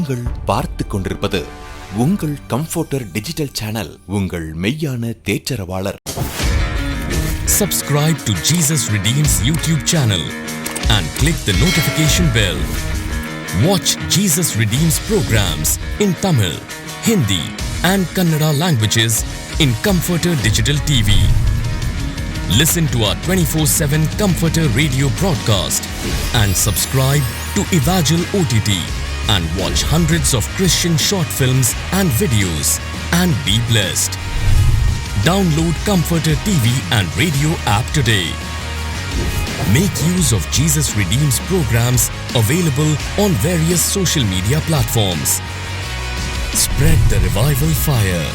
நீங்கள் பார்த்து கொண்டிருப்பது உங்கள் கம்ஃபர்டர் டிஜிட்டல் சேனல், உங்கள் மெய்யான தேற்றரவாளர். Subscribe to Jesus Redeems YouTube channel and click the notification bell. Watch Jesus Redeems programs in Tamil, Hindi and Kannada languages in Comforter Digital TV. Listen to our 24/7 Comforter radio broadcast and subscribe to Evangel OTT and watch hundreds of Christian short films and videos and be blessed. Download Comforter TV and radio app today. Make use of Jesus Redeems programs available on various social media platforms. Spread the revival fire.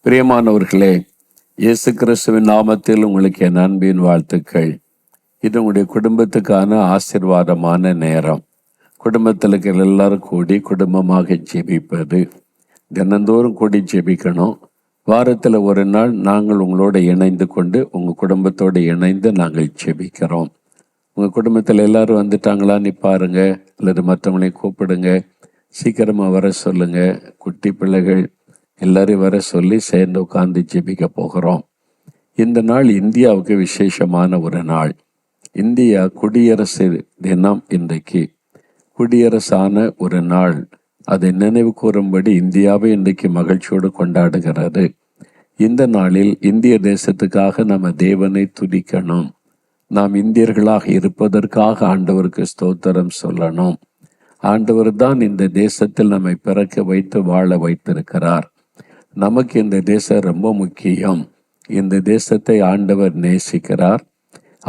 பிரியமானவர்களே, இயேசு கிறிஸ்துவின் நாமத்தில் உங்களுக்கு என் அன்பின் வாழ்த்துக்கள். இது உங்களுடைய குடும்பத்துக்கான ஆசீர்வாதமான நேரம். குடும்பத்தில் இருக்கிற எல்லாரும் கூடி குடும்பமாக ஜெபிப்பது, தினந்தோறும் கூடி ஜெபிக்கணும். வாரத்தில் ஒரு நாள் நாங்கள் உங்களோட இணைந்து கொண்டு உங்கள் குடும்பத்தோடு இணைந்து நாங்கள் ஜெபிக்கிறோம். உங்கள் குடும்பத்தில் எல்லாரும் வந்துட்டாங்களான்னு பாருங்க, அல்லது மற்றவங்களையும் கூப்பிடுங்க, சீக்கிரமாக வர சொல்லுங்க. குட்டி பிள்ளைகள் எல்லாரையும் வர சொல்லி சேர்ந்து உட்கார்ந்து ஜெபிக்க போகிறோம். இந்த நாள் இந்தியாவுக்கு விசேஷமான ஒரு நாள். இந்தியா குடியரசு தினம் இன்றைக்கு. குடியரசான ஒரு நாள். அதை நினைவு கூறும்படி இந்தியாவை இன்றைக்கு மகிழ்ச்சியோடு கொண்டாடுகிறது. இந்த நாளில் இந்திய தேசத்துக்காக நம்ம தேவனை துதிக்கணும். நாம் இந்தியர்களாக இருப்பதற்காக ஆண்டவருக்கு ஸ்தோத்திரம் சொல்லணும். ஆண்டவர் தான் இந்த தேசத்தில் நம்மை பிறக்க வைத்து வாழ வைத்திருக்கிறார். நமக்கு இந்த தேசம் ரொம்ப முக்கியம். இந்த தேசத்தை ஆண்டவர் நேசிக்கிறார்.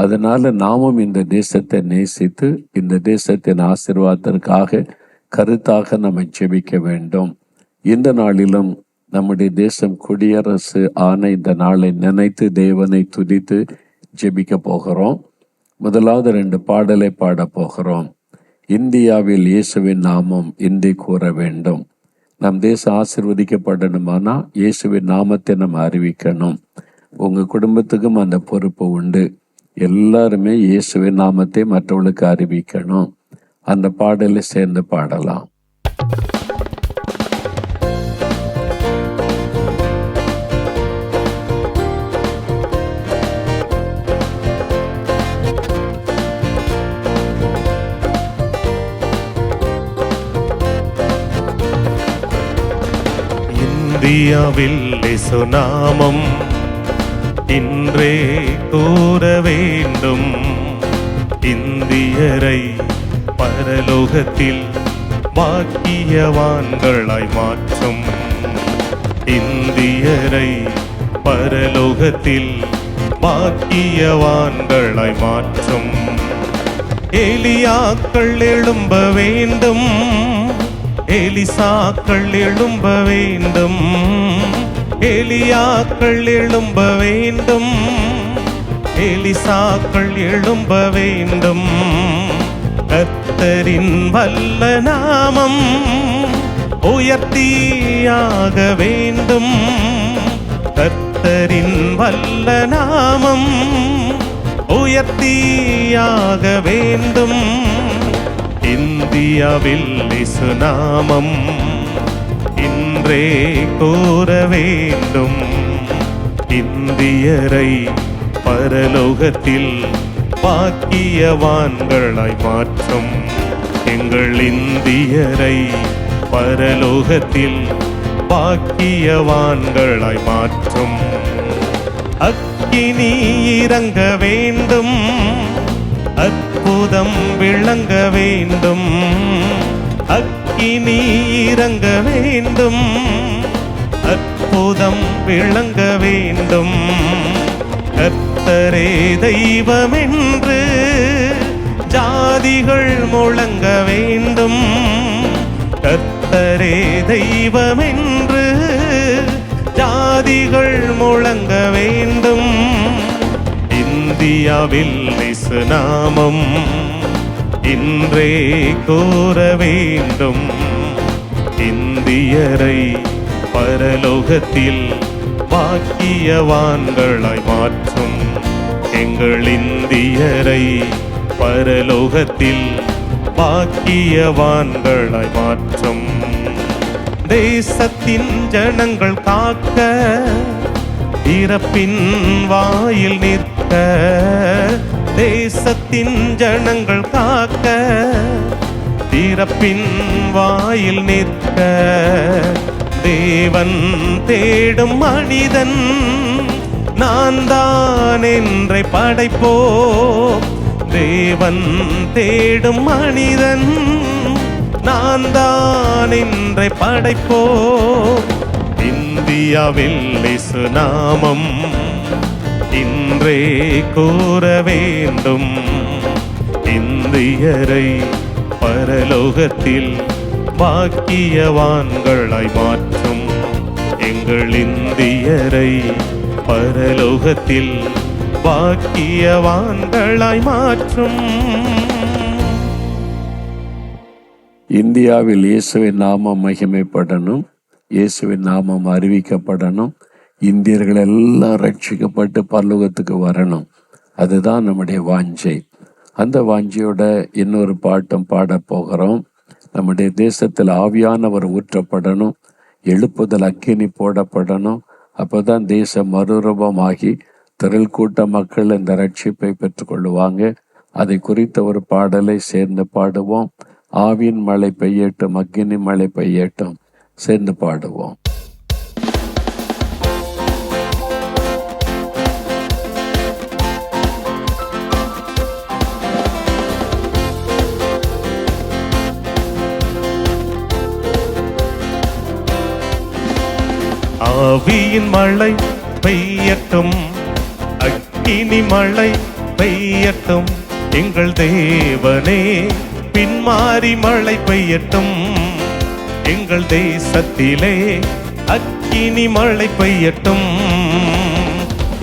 அதனால நாமும் இந்த தேசத்தை நேசித்து இந்த தேசத்தின் ஆசீர்வாதத்திற்காக கருத்தாக நம்ம ஜெபிக்க வேண்டும். இந்த நாளிலும் நம்முடைய தேசம் குடியரசு ஆன இந்த நாளை நினைத்து தேவனை துதித்து ஜெபிக்க போகிறோம். முதலாவது 2 பாடலை பாட போகிறோம். இந்தியாவில் இயேசுவின் நாமம் இன்றி கூற வேண்டும். நம் தேசம் ஆசீர்வதிக்கப்படணுமானா இயேசுவின் நாமத்தை நம்ம அறிவிக்கணும். உங்கள் குடும்பத்துக்கும் அந்த பொறுப்பு உண்டு. எல்லாருமே இயேசுவின் நாமத்தை மற்றவர்களுக்கு அறிவிக்கணும். அந்த பாடலை சேர்ந்து பாடலாம். இந்தியாவில் இயேசு நாமம் இன்றே கூற வேண்டும். இந்தியரை பரலோகத்தில் பாக்கியவான்களாய் மாற்றும். இந்தியரை பரலோகத்தில் பாக்கியவான்களாய் மாற்றும். எலியாக்கள் எழும்ப வேண்டும், எலிசாக்கள் எழும்ப வேண்டும், எலியாக்கள் எழும்ப வேண்டும், எலிசாக்கள் எழும்ப வேண்டும். கர்த்தரின் வல்ல நாமம் உயர்த்தியாக வேண்டும். கர்த்தரின் வல்ல நாமம் உயர்த்தியாக வேண்டும். இந்தியாவில் இயேசு நாமம் இன்றே கூற வேண்டும். இந்தியரை பரலோகத்தில் பாக்கியவான்களாய் மாற்றும். எங்கள் இந்தியரை பரலோகத்தில் பாக்கியவான்களாய் மாற்றும். அக்கினி இறங்க வேண்டும், அற்புதம் விளங்க வேண்டும், அக்கினி இறங்க வேண்டும், அற்புதம் விளங்க வேண்டும். கர்த்தரே தெய்வமென்று ஜாதிகள் முழங்க வேண்டும், கர்த்தரே தெய்வமென்று ஜாதிகள் முழங்க வேண்டும். இந்தியாவில் இயேசு நாமம் இன்றே கூற வேண்டும், இந்தியரை பரலோகத்தில் பாக்கியவான்களாய் மாற்றும். எங்கள் இந்தியரை பரலோகத்தில் பாக்கியவான்களாய் மாற்றும். தேசத்தின் ஜனங்கள் காக்க இறப்பின் வாயில் நிற்க, தேசத்தின் ஜனங்கள் காக்க இறப்பின் வாயில் நிற்க. தேவன் தேடும் மனிதன் நான் தான் என்றை படைப்போ, தேவன் தேடும் மனிதன் நான் தான் என்றை படைப்போ. இந்தியாவில் இயேசு நாமம் இன்றே கூற வேண்டும், இந்தியரை பரலோகத்தில் பாக்கியவான்களாய் மாற்றும். எங்கள் இந்தியரை பரலோகத்தில் பாக்கியவான்களாய் மாற்றும். இந்தியாவில் இயேசுவின் நாமம் மகிமைப்படணும், இயேசுவின் நாமம் அறிவிக்கப்படணும், இந்தியர்கள் எல்லாம் ரட்சிக்கப்பட்டு பரலோகத்துக்கு வரணும். அதுதான் நம்முடைய வாஞ்சை. அந்த வாஞ்சையோட இன்னொரு பாட்டும் பாடப் போகிறோம். நம்முடைய தேசத்தில் ஆவியானவர் ஊற்றப்படணும், எழுப்புதல் அக்கினி போடப்படணும். அப்போதான் தேசம் மறுரூபமாகி திரள் கூட்ட மக்கள் இந்த ரட்சிப்பை பெற்றுக்கொள்ளுவாங்க. அதை குறித்த ஒரு பாடலை சேர்ந்து பாடுவோம். ஆவியின் மழை பெய்யட்டும், அக்கினி மழை பெய்யட்டும், சேர்ந்து பாடுவோம். ஆவியின் மழை பெய்யட்டும், அக்கினி மழை பெய்யட்டும், எங்கள் தேவனே பின்மாறி மழை பெய்யட்டும். எங்கள் தேசத்திலே அக்கினி மழை பெய்யட்டும்.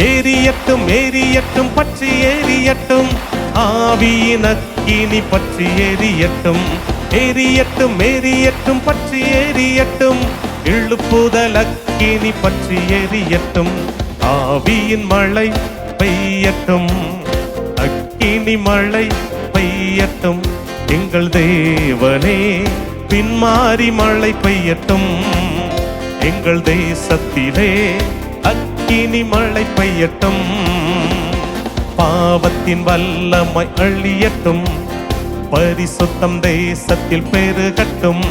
எரியட்டும் எரியட்டும் பற்றி எரியட்டும், ஆவியின் அக்கினி பற்றி எரியட்டும். எரியட்டும் எரியட்டும் பற்றி எரியட்டும், எழுப்புதல் அக்கினி பற்றி எரியட்டும். ஆவியின் மழை பெய்யட்டும், அக்கினி மழை பெய்யட்டும், எங்கள் தேவனே பின்மாறி மழை பெய்யட்டும். எங்கள் தேசத்திலே அக்கினி மழை பெய்யட்டும். பாவத்தின் வல்லமை அழியட்டும், பரிசுத்தம் தேசத்தில் பெருகட்டும்.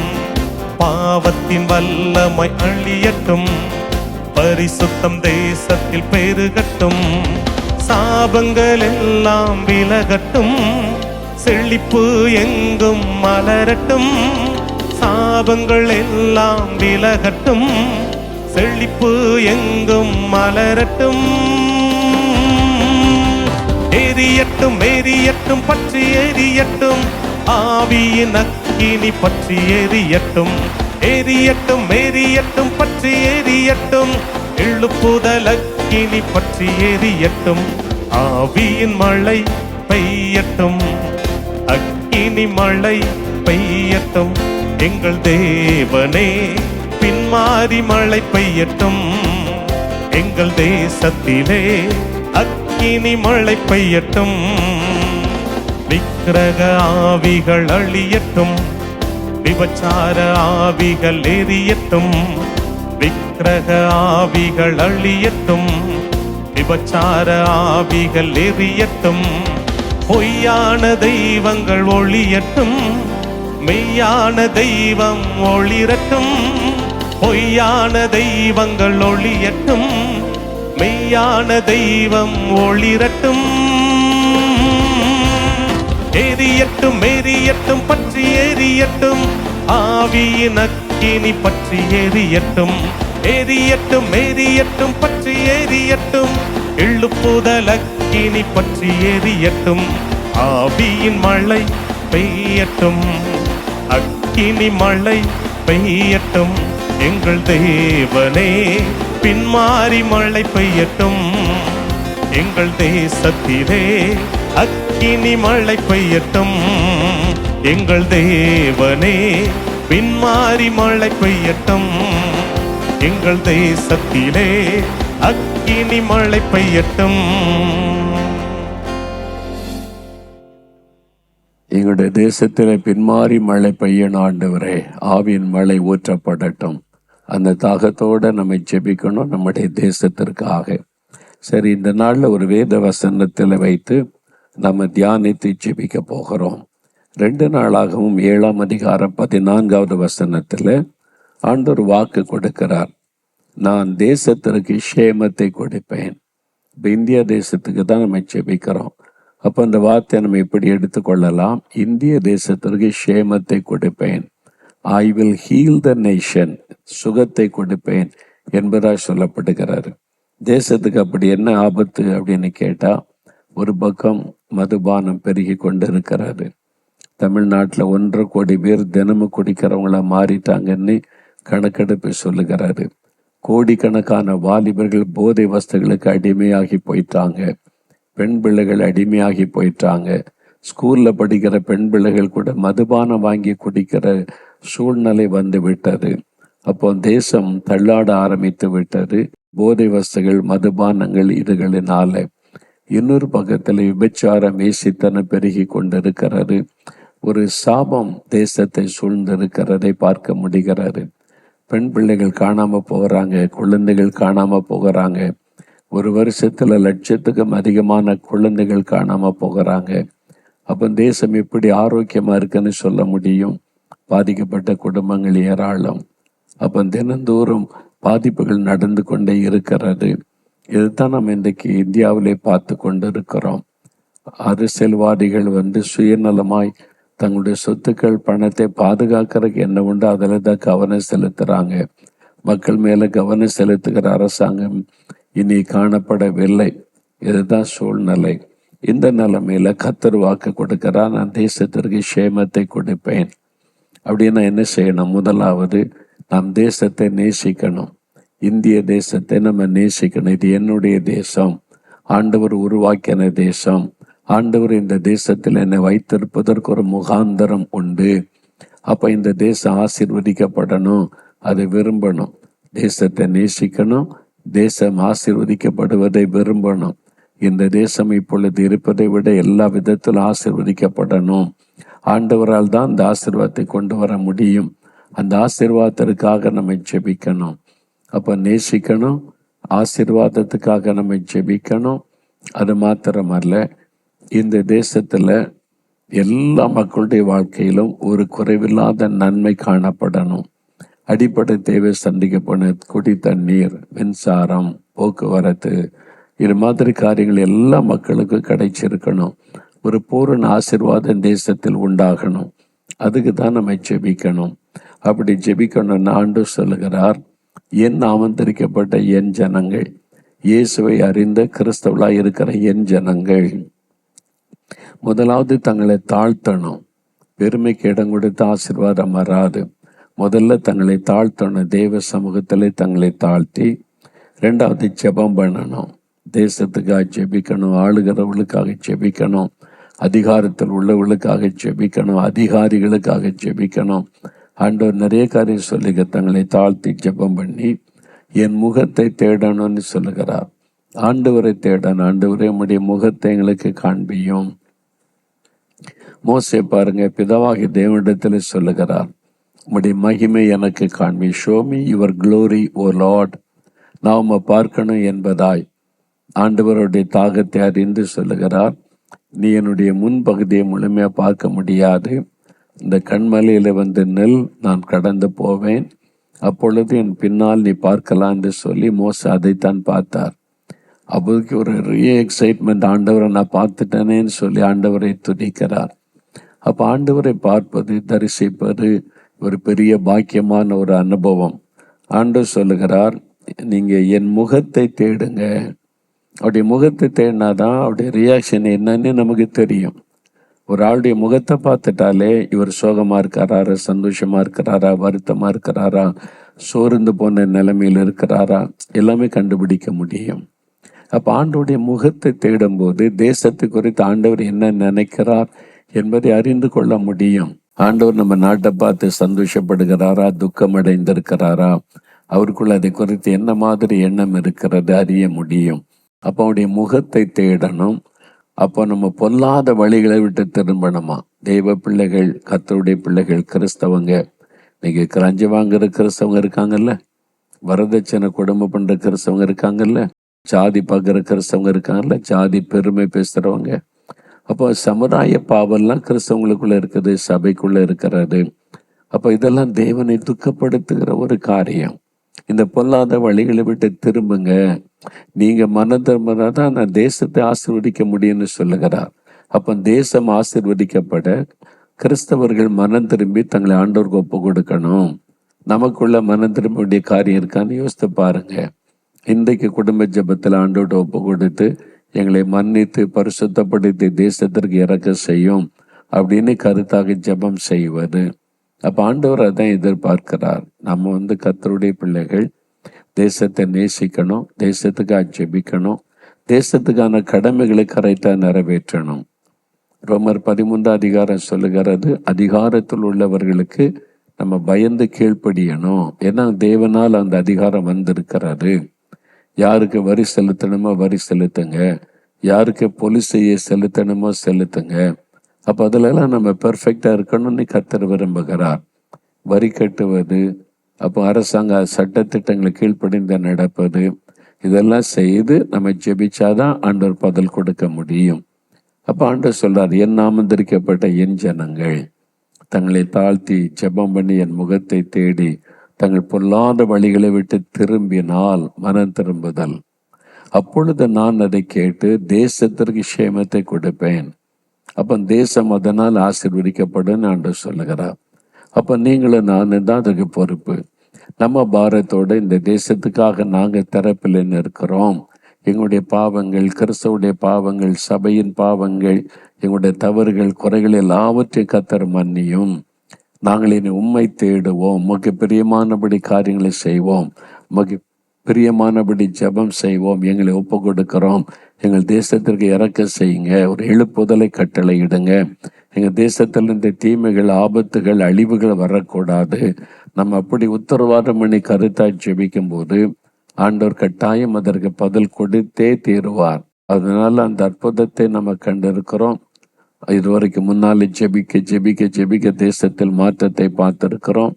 பாவத்தின் வல்லமை அழியட்டும், பரிசுத்தம் தேசத்தில் பெருகட்டும். சாபங்கள் எல்லாம் விலகட்டும், செழிப்பு எங்கும் மலரட்டும். சாபங்கள் எல்லாம் விலகட்டும், செழிப்பு எங்கும் மலரட்டும். எரியட்டும் எரியட்டும் பற்றி எரியட்டும், ஆவியின் அக்கினி பற்றி எரியட்டும். எரியட்டும் எரியட்டும் பற்றி எரியட்டும், எழுப்புதல் அக்கினி பற்றி எரியட்டும். ஆவியின் மழை பெய்யட்டும், அக்கினி மழை பெய்யட்டும், எங்கள் தேவனே பின்மாறி மழை பெய்யட்டும். எங்கள் தேசத்திலே அக்கினி மழை பெய்யட்டும். விக்கிரக ஆவிகள் அழியட்டும், விபச்சார ஆவிகள் எரியட்டும். விக்கிரக ஆவிகள் அழியட்டும், விபச்சார ஆவிகள் எரியட்டும். பொய்யான தெய்வங்கள் ஒளியட்டும், மெய்யான தெய்வம் ஒளிரட்டும். பொய்யான தெய்வங்கள் ஒளியட்டும், மெய்யான தெய்வம் ஒளிரட்டும். எரியட்டும் எரியட்டும் பற்றி எரியட்டும், ஆவியின் அக்கினி பற்றி எரியட்டும். எரியட்டும் எரியட்டும் பற்றி எரியட்டும், எழுப்புதல் அக்கினி பற்றி எரியட்டும். ஆவியின் மழை பெய்யட்டும், அக்கினி மழை பெய்யட்டும். எங்கள் தேவனே பின்மாறி மழை பெய்யட்டும். எங்கள் தேசத்திலே அக்கினி மழை பெய்யட்டும். எங்கள் தேவனே பின்மாறி மழை பெய்யட்டும். எங்கள் தேசத்திலே அக்கினி மழை பெய்யட்டும். எங்களுடைய தேசத்திலே பின்மாறி மழை பெய்யணும் ஆண்டவரே. ஆவியின் மழை ஊற்றப்படட்டும். அந்த தாகத்தோடு நம்ம ஜெபிக்கணும் நம்முடைய தேசத்திற்காக. சரி, இந்த நாளில் ஒரு வேத வசனத்தில் வைத்து நம்ம தியானித்து ஜெபிக்க போகிறோம். 2 நாளாகவும் 7ஆம் அதிகாரம் 14வது வசனத்தில் ஆண்டவர் வாக்கு கொடுக்கிறார். நான் தேசத்திற்கு க்ஷேமத்தை கொடுப்பேன். இப்போ இந்தியா தேசத்துக்கு தான் நம்ம ஜெபிக்கிறோம். அப்போ அந்த வார்த்தை நம்ம எப்படி எடுத்துக்கொள்ளலாம்? இந்திய தேசத்திற்கு க்ஷேமத்தை கொடுப்பேன். I will heal the nation, சுகத்தை கொடுப்பேன் என்பதாக சொல்லப்படுகிறாரு. தேசத்துக்கு அப்படி என்ன ஆபத்து அப்படின்னு கேட்டால், ஒரு பக்கம் மதுபானம் பெருகி கொண்டு இருக்கிறாரு. தமிழ்நாட்டில் 1.5 கோடி பேர் தினமும் குடிக்கிறவங்கள மாறிட்டாங்கன்னு கணக்கெடுப்பு சொல்லுகிறாரு. கோடிக்கணக்கான வாலிபர்கள் போதை வஸ்துகளுக்கு அடிமையாகி போயிட்டாங்க. பெண் பிள்ளைகள் அடிமையாகி போயிட்டாங்க. ஸ்கூல்ல படிக்கிற பெண் பிள்ளைகள் கூட மதுபானம் வாங்கி குடிக்கிற சூழ்நிலை வந்து விட்டது. அப்போ தேசம் தள்ளாட ஆரம்பித்து விட்டது. போதை வஸ்துகள், மதுபானங்கள் இதுகளினால. இன்னொரு பக்கத்தில் விபச்சாரம், வேசித்தனம் பெருகி கொண்டிருக்கிறது. ஒரு சாபம் தேசத்தை சூழ்ந்திருக்கிறதை பார்க்க முடிகிறது. பெண் பிள்ளைகள் காணாம போகிறாங்க, குழந்தைகள் காணாம போகிறாங்க. ஒரு வருஷத்துல 1,00,000க்கும் அதிகமான குழந்தைகள் காணாம போகிறாங்க. அப்போ தேசம் எப்படி ஆரோக்கியமா இருக்குன்னு சொல்ல முடியும்? பாதிக்கப்பட்ட குடும்பங்கள் ஏராளம். அப்போ தினந்தோறும் பாதிப்புகள் நடந்து கொண்டே இருக்கிறது. இதுதான் நம்ம இன்றைக்கு இந்தியாவிலே பார்த்து கொண்டு இருக்கிறோம். அரசியல்வாதிகள் சுயநலமாய் தங்களுடைய சொத்துக்கள், பணத்தை பாதுகாக்கிறதுக்கு என்ன உண்டு அதில் தான் கவனம் செலுத்துறாங்க. மக்கள் மேல கவனம் செலுத்துகிற அரசாங்கம் இனி காணப்படவில்லை. இதுதான் சூழ்நிலை. இந்த நிலைமையில கர்த்தர் வாக்கு கொடுக்கிறார், நான் தேசத்திற்கு க்ஷேமத்தை கொடுப்பேன். அப்படின்னா என்ன செய்யணும்? முதலாவது நாம் தேசத்தை நேசிக்கணும். இந்திய தேசத்தை நம்ம நேசிக்கணும். இது என்னுடைய தேசம், ஆண்டவர் உருவாக்கின தேசம். ஆண்டவர் இந்த தேசத்தில் என்னை வைத்திருப்பதற்கு ஒரு முகாந்தரம் உண்டு. அப்ப இந்த தேசம் ஆசீர்வதிக்கப்படணும், அதை விரும்பணும். தேசத்தை நேசிக்கணும், தேசம் ஆசீர்வதிக்கப்படுவதை விரும்பணும். இந்த தேசம் இப்பொழுது இருப்பதை விட எல்லா விதத்திலும் ஆசீர்வதிக்கப்படணும். ஆண்டவரால் தான் அந்த ஆசீர்வாதத்தை கொண்டு வர முடியும். அந்த ஆசீர்வாதத்திற்காக நம்ம ஜெபிக்கணும். அப்ப நேசிக்கணும், ஆசீர்வாதத்துக்காக நம்ம ஜெபிக்கணும். அது மாத்திரமல்ல, இந்த தேசத்துல எல்லா மக்களுடைய வாழ்க்கையிலும் ஒரு குறைவில்லாத நன்மை காணப்படணும். அடிப்படை தேவை சந்திக்கப்பட குடி தண்ணீர், மின்சாரம், போக்குவரத்து, இது மாதிரி காரியங்கள் எல்லா மக்களுக்கும் கிடைச்சிருக்கணும். ஒரு பூரண ஆசீர்வாதம் தேசத்தில் உண்டாகணும். அதுக்கு தான் நம்ம ஜெபிக்கணும். அப்படி ஜெபிக்கணும்னு ஆண்டவர் சொல்லுகிறார், என் ஆமந்திரிக்கப்பட்ட என் ஜனங்கள், இயேசுவை அறிந்த கிறிஸ்தவளாய் இருக்கிற என் ஜனங்கள் முதலாவது தங்களை தாழ்த்தணும். பெருமைக்கு இடம் கொடுத்து ஆசீர்வாதம் வராது. முதல்ல தங்களை தாழ்த்தணும். தேவ சமூகத்திலே தங்களை தாழ்த்தி, 2வது ஜெபம் பண்ணணும். தேசத்துக்காக ஜெபிக்கணும், ஆளுகிறவர்களுக்காக ஜெபிக்கணும், அதிகாரத்தில் உள்ளவர்களுக்காக ஜெபிக்கணும், அதிகாரிகளுக்காக ஜெபிக்கணும். ஆண்டவர் நிறைய காரியம் சொல்லுங்க. தங்களை தாழ்த்தி ஜெபம் பண்ணி என் முகத்தை தேடணும்னு சொல்லுகிறார். ஆண்டவரை தேடணும். ஆண்டவரே உம்முடைய முகத்தை எங்களுக்கு காண்பியும். மோசே பாருங்க, பிதாவாகி தேவனிடத்தில் சொல்லுகிறார், உம்முடைய மகிமை எனக்கு காண்பி. Show me your glory O Lord. நாம் பார்க்கணும் என்பதாய் ஆண்டவருடைய தாகத்தை அறிந்து சொல்லுகிறார். நீ என்னுடைய முன்பகுதியை முழுமையாக பார்க்க முடியாது. இந்த கண்மலையில் நெல், நான் கடந்து போவேன், அப்பொழுது என் பின்னால் நீ பார்க்கலாம் என்று சொல்லி மோசே அதைத்தான் பார்த்தார். அப்போதைக்கு ஒரு எக்ஸைட்மெண்ட், ஆண்டவரை நான் பார்த்துட்டேனேன்னு சொல்லி ஆண்டவரை துதிக்கிறார். அப்போ ஆண்டவரை பார்ப்பது, தரிசிப்பது ஒரு பெரிய பாக்கியமான ஒரு அனுபவம். ஆண்டவர் சொல்லுகிறார், நீங்கள் என் முகத்தை தேடுங்க. அவருடைய முகத்தை தேடினாதான் அவருடைய ரியாக்ஷன் என்னன்னு நமக்கு தெரியும். ஒரு ஆளுடைய முகத்தை பார்த்துட்டாலே இவர் சோகமாக இருக்கிறாரா, சந்தோஷமாக இருக்கிறாரா, வருத்தமாக இருக்கிறாரா, சோர்ந்து போன நிலைமையில் இருக்கிறாரா, எல்லாமே கண்டுபிடிக்க முடியும். அப்போ ஆண்டவருடைய முகத்தை தேடும்போது தேசத்தை குறித்து ஆண்டவர் என்ன நினைக்கிறார் என்பதை அறிந்து கொள்ள முடியும். ஆண்டவர் நம்ம நாட்டை பார்த்து சந்தோஷப்படுகிறாரா, துக்கம் அடைந்திருக்கிறாரா, அவருக்குள்ள அதை குறித்து என்ன மாதிரி எண்ணம் இருக்கிறது அறிய முடியும். அப்போ அவருடைய முகத்தை தேடணும். அப்போ நம்ம பொல்லாத வழிகளை விட்டு திரும்பணுமா. தெய்வ பிள்ளைகள், கர்த்தருடைய பிள்ளைகள், கிறிஸ்தவங்க, இன்னைக்கு கஞ்சி வாங்குற கிறிஸ்தவங்க இருக்காங்கல்ல, வரதட்சணை குடும்பம் பண்ற கிறிஸ்தவங்க இருக்காங்கல்ல, ஜாதி பார்க்குற கிறிஸ்தவங்க இருக்காங்கல்ல, ஜாதி பெருமை பேசுறவங்க. அப்போ சமுதாய பாவெல்லாம் கிறிஸ்தவங்களுக்குள்ள இருக்குது, சபைக்குள்ள இருக்கிறது. அப்போ இதெல்லாம் தேவனை துக்கப்படுத்துகிற ஒரு காரியம். இந்த பொல்லாத வழிகளை விட்டு திரும்புங்க. நீங்க மனம் திரும்பினாதான் நான் தேசத்தை ஆசீர்வதிக்க முடியும்னு சொல்லுகிறார். அப்ப தேசம் ஆசீர்வதிக்கப்பட கிறிஸ்தவர்கள் மனம் திரும்பி தங்களை ஆண்டவருக்கு ஒப்பு கொடுக்கணும். நமக்குள்ள மனம் திரும்ப வேண்டிய காரியம் இருக்கான்னு யோசித்து பாருங்க. இன்றைக்கு குடும்ப ஜெபத்தில் ஆண்டவர்கிட்ட ஒப்பு கொடுத்து எங்களை மன்னித்து பரிசுத்தப்படுத்தி தேசத்திற்கு இறக்க செய்யும் அப்படின்னு கருத்தாக ஜெபம் செய்வது. அப்ப ஆண்டவர் அதான் எதிர்பார்க்கிறார். நம்ம கர்த்தருடைய பிள்ளைகள் தேசத்தை நேசிக்கணும், தேசத்துக்காக ஜெபிக்கணும், தேசத்துக்கான கடமைகளை கரெக்டா நிறைவேற்றணும். ரோமர் 13 அதிகாரம் சொல்லுகிறது, அதிகாரத்தில் உள்ளவர்களுக்கு நம்ம பயந்து கீழ்ப்படியணும். ஏன்னா தேவனால் அந்த அதிகாரம் வந்திருக்கிறது. யாருக்கு வரி செலுத்தணுமோ வரி செலுத்துங்க, யாருக்கு போலீஸையே செலுத்தணுமோ செலுத்துங்க. அப்போ அதிலெல்லாம் நம்ம பெர்ஃபெக்டாக இருக்கணும்னு கர்த்தர் விரும்புகிறார். வரி கட்டுவது, அப்போ அரசாங்க சட்டத்திட்டங்களை கீழ்ப்படிந்து நடப்பது, இதெல்லாம் செய்து நம்ம ஜெபிச்சாதான் ஆண்டவர் பதில் கொடுக்க முடியும். அப்போ ஆண்டவர் சொல்றார், என் நாமந்தரிக்கப்பட்ட என் ஜனங்கள் தங்களை தாழ்த்தி ஜெபம் பண்ணி என் முகத்தை தேடி தங்கள் பொல்லாத வழிகளை விட்டு திரும்பினால், மனம் திரும்புதல், அப்பொழுது நான் அதை கேட்டு தேசத்திற்கு சேமத்தை கொடுப்பேன். அப்போ தேசம் அதனால் ஆசீர்வதிக்கப்படும் ஆண்டவர் சொல்லுகிறார். அப்போ நீங்களும் நானும் தான் அதுக்கு பொறுப்பு. நம்ம பாரத்தோட இந்த தேசத்துக்காக நாங்கள் தரப்பில் இருக்கிறோம். எங்களுடைய பாவங்கள், கிறிஸ்தவுடைய பாவங்கள், சபையின் பாவங்கள், எங்களுடைய தவறுகள், குறைகள் எல்லாவற்றையும் கர்த்தர் மன்னியும். நாங்கள் இனி உம்மை தேடுவோம், உமக்கு பிரியமானபடி காரியங்களை செய்வோம், உமக்கு பிரியமானபடி ஜெபம் செய்வோம், எங்களை ஒப்பு கொடுக்கிறோம், எங்கள் தேசத்திற்கு இறக்க செய்யுங்க, ஒரு எழுப்புதலை கட்டளையிடுங்க. எங்கள் தேசத்தில் இந்த தீமைகள், ஆபத்துகள், அழிவுகள் வரக்கூடாது. நம்ம அப்படி உத்தரவாதம் பண்ணி கருத்தாய் ஜெபிக்கும் போது ஆண்டவர் கட்டாயம் அதற்கு பதில் கொடுத்தே தீருவார். அதனால அந்த அற்புதத்தை நம்ம கண்டிருக்கிறோம். இதுவரைக்கும் முன்னாலே ஜெபிக்க ஜெபிக்க ஜெபிக்க தேசத்தில் மாற்றத்தை பார்த்திருக்கிறோம்.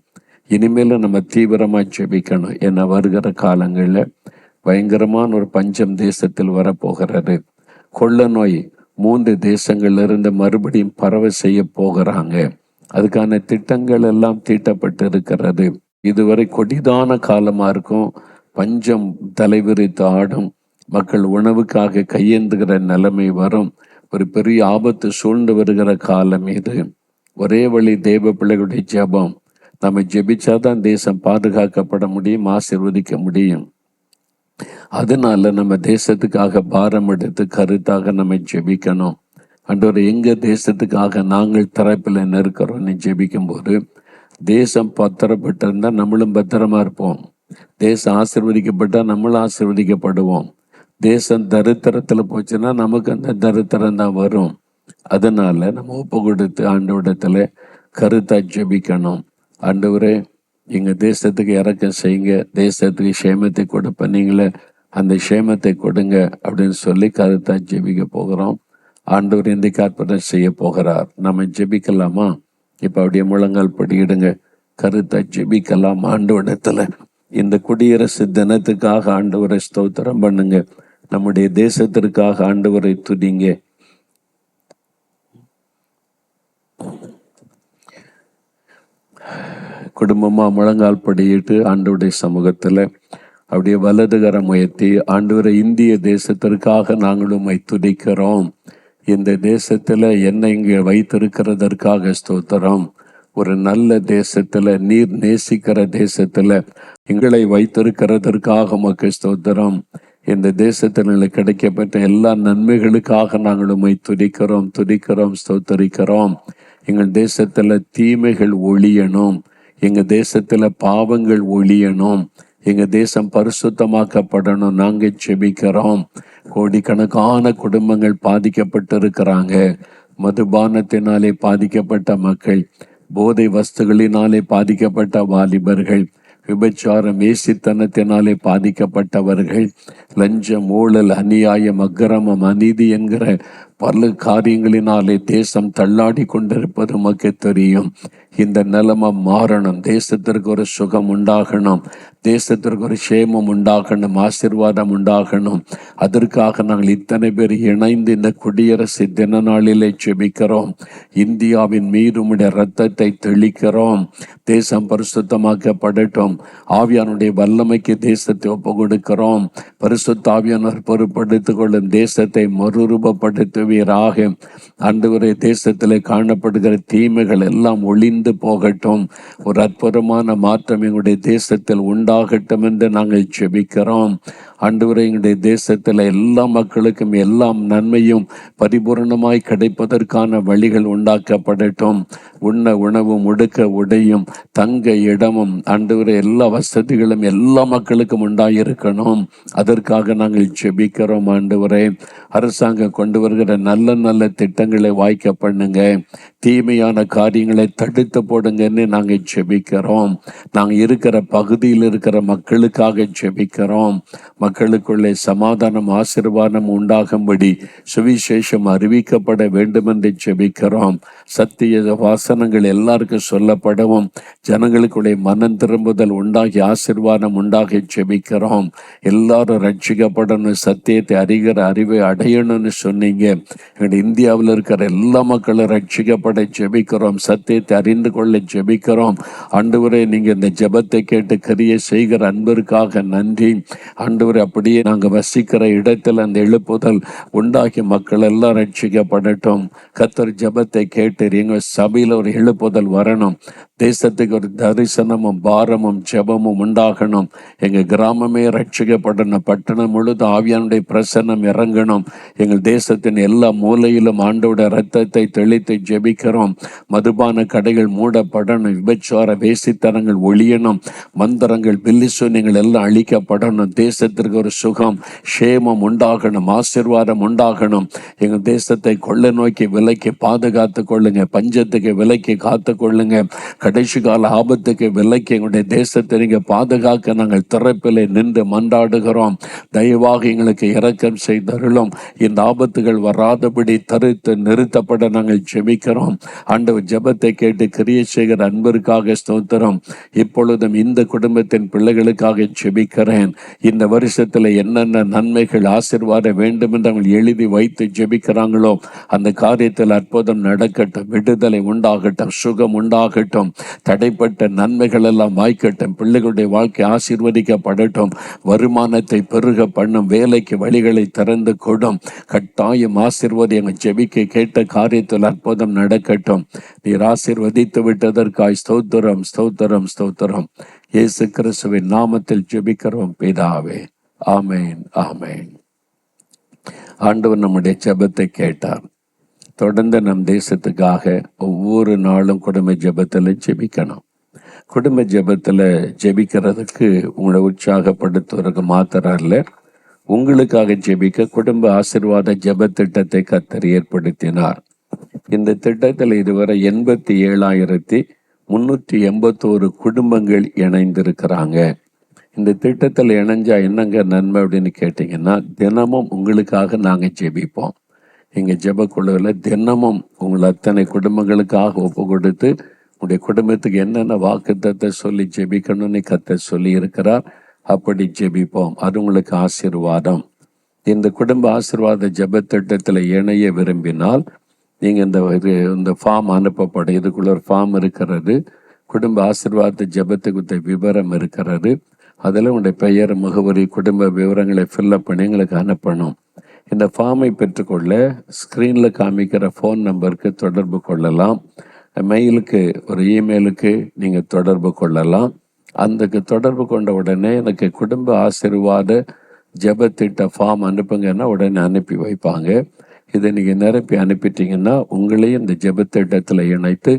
இனிமேலும் நம்ம தீவிரமாக ஜெபிக்கணும். ஏன்னா வருகிற காலங்களில் பயங்கரமான ஒரு பஞ்சம் தேசத்தில் வரப்போகிறது. கொள்ள நோய் 3 தேசங்கள்ல இருந்து மறுபடியும் பரவ செய்ய போகிறாங்க. அதுக்கான திட்டங்கள் எல்லாம் தீட்டப்பட்டு இருக்கிறது. இதுவரை கொடிதான காலமா இருக்கும். பஞ்சம் தலைவிரித்து ஆடும். மக்கள் உணவுக்காக கையேந்துகிற நிலைமை வரும். ஒரு பெரிய ஆபத்து சூழ்ந்து வருகிற காலம் இது. ஒரே வழி தேவ பிள்ளைகளுடைய ஜெபம். நம்ம ஜெபிச்சாதான் தேசம் பாதுகாக்கப்பட முடியும், ஆசீர்வதிக்க முடியும். அதனால நம்ம தேசத்துக்காக பாரம் எடுத்து கருத்தாக நம்ம ஜெபிக்கணும். ஆண்டவரே, எங்க தேசத்துக்காக நாங்கள் தரப்பில் இருக்கிறோம்னு ஜெபிக்கும் போது தேசம் பத்திரப்பட்டிருந்தா நம்மளும் பத்திரமா இருப்போம். தேசம் ஆசீர்வதிக்கப்பட்டா நம்மளும் ஆசீர்வதிக்கப்படுவோம். தேசம் தரித்திரத்துல போச்சுன்னா நமக்கு அந்த தரித்திரம் தான் வரும். அதனால நம்ம ஒப்பு கொடுத்து ஆண்டவரிடத்துல கருத்தா ஜெபிக்கணும். ஆண்டவரே, எங்க தேசத்துக்கு இறக்க செய்யுங்க, தேசத்துக்கு சேமத்தை கொடுப்ப, நீங்களே அந்த சேமத்தை கொடுங்க அப்படின்னு சொல்லி கருத்தா ஜெபிக்க போகிறோம். ஆண்டவர் இன்றைக்கு அற்புதம் செய்ய போகிறார். நம்ம ஜெபிக்கலாமா? இப்ப அப்படியே முழங்கால் படியிடுங்க, கருத்தா ஜெபிக்கலாம். ஆண்டவரிடத்துல இந்த குடியரசு தினத்துக்காக ஆண்டவரை ஸ்தோத்திரம் பண்ணுங்க. நம்முடைய தேசத்திற்காக ஆண்டவரை துதிங்க. குடும்பமா முழங்கால் படியிட்டு ஆண்டவருடைய சமூகத்துல அப்படியே வலதுகரம் உயர்த்தி, ஆண்டவரை, இந்திய தேசத்திற்காக நாங்களும் துதிக்கிறோம். இந்த தேசத்துல என்னை இங்கே வைத்திருக்கிறதற்காக ஸ்தோத்திரம். ஒரு நல்ல தேசத்துல, நீர் நேசிக்கிற தேசத்துல எங்களை வைத்திருக்கிறதற்காக உமக்கு ஸ்தோத்திரம். இந்த தேசத்தில் கிடைக்கப்பட்ட எல்லா நன்மைகளுக்காக நாங்கள் உம்மை துதிக்கிறோம் ஸ்தோத்தரிக்கிறோம். எங்கள் தேசத்துல தீமைகள் ஒழியணும், எங்க தேசத்துல பாவங்கள் ஒழியணும், எங்க தேசம் பரிசுத்தமாக்கப்படணும். நாங்க செபிக்கிறோம். கோடிக்கணக்கான குடும்பங்கள் பாதிக்கப்பட்டு இருக்கிறாங்க. மதுபானத்தினாலே பாதிக்கப்பட்ட மக்கள், போதை வஸ்துகளினாலே பாதிக்கப்பட்ட வாலிபர்கள், விபச்சாரம் வேசித்தனத்தினாலே பாதிக்கப்பட்டவர்கள், லஞ்சம், ஊழல், அநியாயம், அக்கிரமம், அநீதி என்கிற பல காரியங்களினாலே தேசம் தள்ளாடி கொண்டிருப்பது நமக்கு தெரியும். இந்த நிலைமை மாறணும். தேசத்திற்கு ஒரு சுகம் உண்டாகணும், தேசத்திற்கு ஒரு சேமம் உண்டாகணும், ஆசீர்வாதம் உண்டாகணும். அதற்காக நாங்கள் இத்தனை பேர் இணைந்து இந்த குடியரசு தின நாளிலே செபிக்கிறோம். இந்தியாவின் மீது உம்முடைய இரத்தத்தை தெளிக்கிறோம். தேசம் பரிசுத்தமாக்கப்படட்டும். ஆவியானுடைய வல்லமைக்கு தேசத்தை ஒப்பு கொடுக்கிறோம். பரிசுத்த ஆவியானவர் பொறுப்படுத்திக் கொள்ளும் தேசத்தை மறுரூபப்படுத்துவீராக. ஆண்டவரே, தேசத்திலே காணப்படுகிற தீமைகள் எல்லாம் ஒளிந்து போகட்டும். ஒரு அற்புதமான மாற்றம் எங்களுடைய தேசத்தில் உண்டாகட்டும் என்று நாங்கள் செபிக்கிறோம். ஆண்டவரே, எங்களுடைய தேசத்தில் எல்லா மக்களுக்கும் எல்லாம் நன்மையும் பரிபூர்ணமாய் கிடைப்பதற்கான வழிகள் உண்டாக்கப்படட்டும். உண்ண உணவும், உடுக்க உடையும், தங்க இடமும், ஆண்டவரே எல்லா வசதிகளும் எல்லா மக்களுக்கும் உண்டாயிருக்கணும். அதற்காக நாங்கள் செபிக்கிறோம். ஆண்டவரே, அரசாங்கம் கொண்டு வருகிற நல்ல நல்ல திட்டங்களை வாய்க்க பண்ணுங்க, தீமையான காரியங்களை தடுத்து போடுங்கன்னு நாங்கள் செபிக்கிறோம். நாங்கள் இருக்கிற பகுதியில் இருக்கிற மக்களுக்காக செபிக்கிறோம். மக்களுக்குள்ளே சமாதானம், ஆசீர்வாதம் உண்டாகும்படி சுவிசேஷம் அறிவிக்கப்பட வேண்டும் என்று செபிக்கிறோம். சத்திய வாசனங்கள் எல்லாருக்கும் சொல்லப்படவும், ஜனங்களுக்குள்ளே மனம் திரும்புதல் உண்டாகி ஆசீர்வாதம் உண்டாகி செபிக்கிறோம். எல்லாரும் ரட்சிக்கப்படணும், சத்தியத்தை அறிகிற அறிவை அடையணும்னு சொன்னீங்க. எங்களுடைய இந்தியாவில் இருக்கிற எல்லா மக்களும் ரட்சிக்கப்பட ஜெபிக்கிறோம், சத்தியத்தை அறிந்து கொள்ள ஜெபிக்கிறோம். ஆண்டவரே, நீங்க இந்த ஜெபத்தை கேட்டு கிரியை செய்கிற அன்பிற்காக நன்றி. ஆண்டவரே, அப்படியே நாங்கள் வசிக்கிற இடத்தில் அந்த எழுப்புதல் உண்டாகி மக்கள் எல்லாம் ரட்சிக்கப்படட்டும். கர்த்தர் ஜெபத்தை கேட்டு எங்கள் சபையில் ஒரு எழுப்புதல் வரணும். தேசத்துக்கு ஒரு தரிசனமும் பாரமும் ஜெபமும் உண்டாகணும். எங்கள் கிராமமே ரட்சிக்கப்படணும். பட்டணம் முழுது ஆவியானுடைய பிரசன்னம் இறங்கணும். எங்கள் தேசத்தின் எல்லா மூலையிலும் ஆண்டோட இரத்தத்தை தெளித்து ஜெபிக்கிறோம். மதுபான கடைகள் மூடப்படணும். விபச்சார வேசித்தனங்கள் ஒழியணும். மந்திரங்கள், பில்லிசூன்யங்கள் எல்லாம் அழிக்கப்படணும். தேசத்திற்கு ஒரு சுகம், சேமம் உண்டாகணும், ஆசீர்வாதம் உண்டாகணும். எங்கள் தேசத்தை கொள்ளை நோக்கி விலைக்கு பாதுகாத்து கொள்ளுங்க. பஞ்சத்துக்கு விலைக்கு காத்து கொள்ளுங்க. கடைசி கால ஆபத்துக்கு விலைக்கு எங்களுடைய தேசத்தை நீங்க பாதுகாக்க நாங்கள் திறப்பிலே நின்று மன்றாடுகிறோம். தயவாக எங்களுக்கு இரக்கம் செய்தருளும். இந்த ஆபத்துகள் வராதபடி தடுத்து நிறுத்தப்பட நாங்கள் ஜெபிக்கிறோம். ஆண்டவர் ஜெபத்தை கேட்டு கிரியை செய்கிற அன்பிற்காக ஸ்தோத்திரம். இப்பொழுதும் இந்த குடும்பத்தின் பிள்ளைகளுக்காக ஜெபிக்கிறேன். இந்த வருஷத்துல என்னென்ன நன்மைகள், ஆசீர்வாதம் வேண்டும் என்று அவங்க எழுதி வைத்து ஜெபிக்கிறாங்களோ அந்த காரியத்தில் அற்புதம் நடக்கட்டும், விடுதலை உண்டாகட்டும், சுகம் உண்டாகட்டும், தடைப்பட்ட நன்மைகள் எல்லாம் வாய்க்கட்டும், பிள்ளைகளுடைய வாழ்க்கை ஆசீர்வதிக்கப்படட்டும், வருமானத்தை பெருக பண்ணும், வேலைக்கு வழிகளை திறந்து கொடும், கட்டாயம் ஆசீர்வாதி. எங்கள் ஜெபிக்க கேட்ட காரியத்தில் அற்புதம் நடக்கட்டும். நீர் ஆசீர்வதித்து விட்டதற்காய் ஸ்தோத்திரம், ஸ்தோத்திரம், ஸ்தோத்திரம். இயேசு கிறிஸ்துவின் நாமத்தில் ஜெபிக்கிறோம் பிதாவே. ஆமேன், ஆமேன். ஆண்டவர் நம்முடைய ஜெபத்தை கேட்டார். தொடர்ந்து நம் தேசத்துக்காக ஒவ்வொரு நாளும் குடும்ப ஜெபத்தில் ஜெபிக்கணும். குடும்ப ஜெபத்தில் ஜெபிக்கிறதுக்கு உங்களை உற்சாகப்படுத்துவதற்கு மாத்திரம் இல்லை, உங்களுக்காக ஜெபிக்க குடும்ப ஆசீர்வாத ஜெப திட்டத்தை கர்த்தர் ஏற்படுத்தினார். இந்த திட்டத்தில் இதுவரை 87,381 குடும்பங்கள் இணைந்திருக்கிறாங்க. இந்த திட்டத்தில் இணைஞ்சா என்னங்க நன்மை அப்படின்னு கேட்டிங்கன்னா, தினமும் உங்களுக்காக நாங்கள் ஜெபிப்போம். எங்கள் ஜெபக்குழுவில் தினமும் உங்களை அத்தனை குடும்பங்களுக்காக ஒப்பு கொடுத்து உங்களுடைய குடும்பத்துக்கு என்னென்ன வாக்குத்தத்தை சொல்லி ஜெபிக்கணும்னு கர்த்தர் சொல்லி இருக்கிறார். அப்படி ஜெபிப்போம். அது உங்களுக்கு ஆசீர்வாதம். இந்த குடும்ப ஆசீர்வாத ஜெப திட்டத்தில் இணைய விரும்பினால் நீங்கள் இந்த ஃபார்ம் அனுப்பப்படும். இதுக்குள்ள ஒரு ஃபார்ம் இருக்கிறது. குடும்ப ஆசீர்வாத ஜெபத்துக்கு விவரம் இருக்கிறது. அதில் உங்களுடைய பெயர், முகவரி, குடும்ப விவரங்களை ஃபில்லப் பண்ணி எங்களுக்கு அனுப்பணும். இந்த ஃபார்மை பெற்றுக்கொள்ள ஸ்க்ரீனில் காமிக்கிற ஃபோன் நம்பருக்கு தொடர்பு கொள்ளலாம். மெயிலுக்கு, ஒரு இமெயிலுக்கு நீங்கள் தொடர்பு கொள்ளலாம். அந்த தொடர்பு கொண்ட உடனே எனக்கு குடும்ப ஆசீர்வாத ஜெபத்திட்ட ஃபார்ம் அனுப்புங்கன்னா உடனே அனுப்பி வைப்பாங்க. இதை நீங்கள் நிரப்பி அனுப்பிட்டீங்கன்னா உங்களையும் இந்த ஜெபத்திட்டத்தில் இணைத்து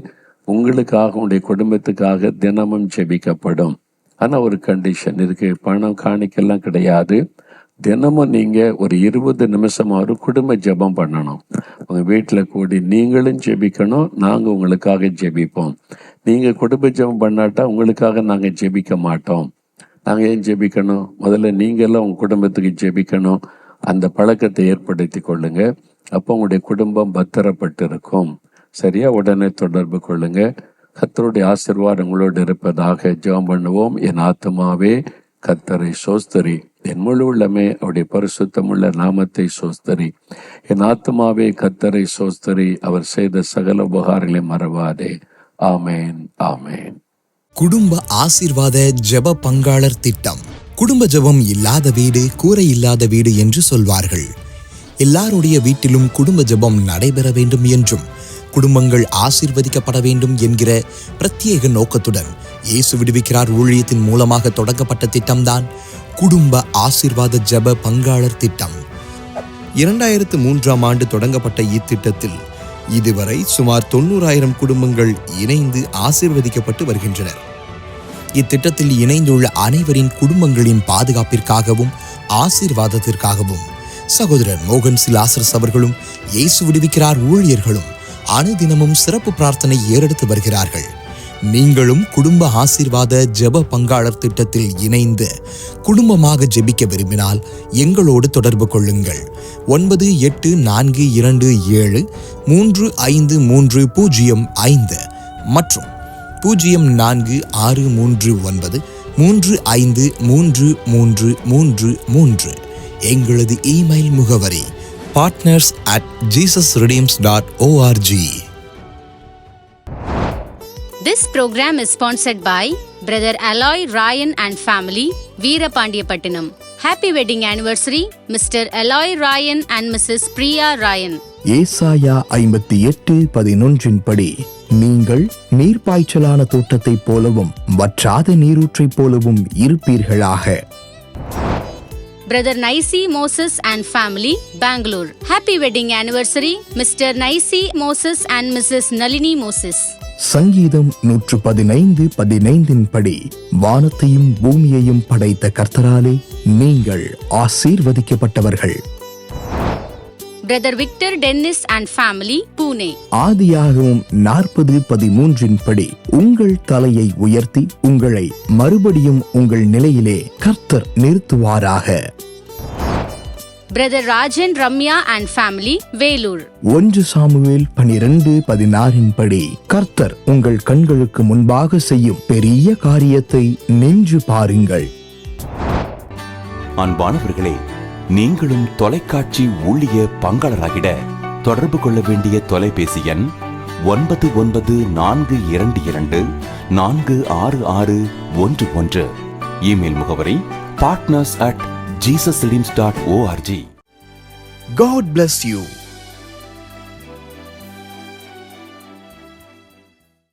உங்களுக்காக, உங்களுடைய குடும்பத்துக்காக தினமும் ஜெபிக்கப்படும். ஆனால் ஒரு கண்டிஷன் இருக்குது, பணம் காணிக்கெல்லாம் கிடையாது. தினமும் நீங்கள் ஒரு 20 நிமிஷம் ஒரு குடும்ப ஜெபம் பண்ணணும். உங்கள் வீட்டில் கூடி நீங்களும் ஜெபிக்கணும், நாங்கள் உங்களுக்காக ஜெபிப்போம். நீங்கள் குடும்ப ஜெபம் பண்ணாட்டா உங்களுக்காக நாங்கள் ஜெபிக்க மாட்டோம். நாங்கள் ஏன் ஜெபிக்கணும்? முதல்ல நீங்கள்லாம் உங்கள் குடும்பத்துக்கு ஜெபிக்கணும். அந்த பழக்கத்தை ஏற்படுத்தி கொள்ளுங்க. அப்போ உங்களுடைய குடும்பம் பத்திரப்பட்டு இருக்கும். சரியா? உடனே தொடர்பு கொள்ளுங்க. கர்த்தருடைய ஆசீர்வாதம் உங்களோடு இருப்பதாக. ஜெபம் பண்ணுவோம். என் ஆத்துமாவே கர்த்தரை சோஸ்தரி, என் முழு உள்ளமே அவருடைய பரிசுத்தமுள்ள நாமத்தை சோஸ்தரி. என் ஆத்துமாவே கர்த்தரை சோஸ்தரி, அவர் செய்த சகல உபகாரங்களை மறவாதே. ஆமேன், ஆமேன். குடும்ப ஆசீர்வாத ஜெப பங்காளர் திட்டம். குடும்ப ஜெபம் இல்லாத வீடு கூரை இல்லாத வீடு என்று சொல்வார்கள். எல்லாருடைய வீட்டிலும் குடும்ப ஜெபம் நடைபெற வேண்டும் என்றும் குடும்பங்கள் ஆசீர்வதிக்கப்பட வேண்டும் என்கிற பிரத்யேக நோக்கத்துடன் இயேசு விடுவிக்கிறார் ஊழியத்தின் மூலமாக தொடங்கப்பட்ட திட்டம்தான் குடும்ப ஆசீர்வாத ஜெப பங்காளர் திட்டம். 2003ஆம் ஆண்டு தொடங்கப்பட்ட இத்திட்டத்தில் இதுவரை சுமார் 90,000 குடும்பங்கள் இணைந்து ஆசீர்வதிக்கப்பட்டு வருகின்றனர். இத்திட்டத்தில் இணைந்துள்ள அனைவரின் குடும்பங்களின் பாதுகாப்பிற்காகவும் ஆசீர்வாதத்திற்காகவும் சகோதரர் மோகன் சிலாசரஸ் அவர்களும் இயேசு விடுவிக்கிறார் ஊழியர்களும் அனுதினமும் சிறப்பு பிரார்த்தனை ஏறெடுத்து வருகிறார்கள். நீங்களும் குடும்ப ஆசீர்வாத ஜெப பங்காளர் திட்டத்தில் இணைந்து குடும்பமாக ஜெபிக்க விரும்பினால் எங்களோடு தொடர்பு கொள்ளுங்கள். 9842735305 மற்றும் 046339353333. எங்களது இமெயில் முகவரி partners@jesusredeems.org. This program is sponsored by Brother Aloy Ryan and family, Veerapandiyapattinam. Happy wedding anniversary, Mr. Aloy Ryan and Mrs. Priya Ryan. ஏசாயா 58:11 படி, நீங்கள் நீர்ப்பாய்ச்சலான தோட்டத்தைப் போலவும் வற்றாத நீரூற்றைப் போலவும் இருப்பீர்களாக. Brother Naisi Moses and family, Bangalore. Happy wedding anniversary, Mr. Naisi Moses and Mrs. Nalini Moses. சங்கீதம் 115:15 படி, வானத்தையும் பூமியையும் படைத்த கர்த்தராலே நீங்கள் ஆசீர்வதிக்கப்பட்டவர்கள். Brother Victor Dennis and family, Pune. ஆதியாகமம் 40:13 படி, உங்கள் தலையை உயர்த்தி உங்களை மறுபடியும் உங்கள் நிலையிலே கர்த்தர் நிறுத்துவாராக. Brother Rajan Ramya and family, Velur. 1 Samuel 12:16 படி, கர்த்தர் உங்கள் கண்களுக்கு முன்பாக செய்யும் பெரிய காரியத்தை நின்று பாருங்கள். அன்பானவர்களே, நீங்களும் தொலைக்காட்சி ஊழிய பங்காளராகிட தொடர்பு கொள்ள வேண்டிய தொலைபேசி எண் 9942246611. இமெயில் முகவரி partners@jesusredeems.org. God bless you.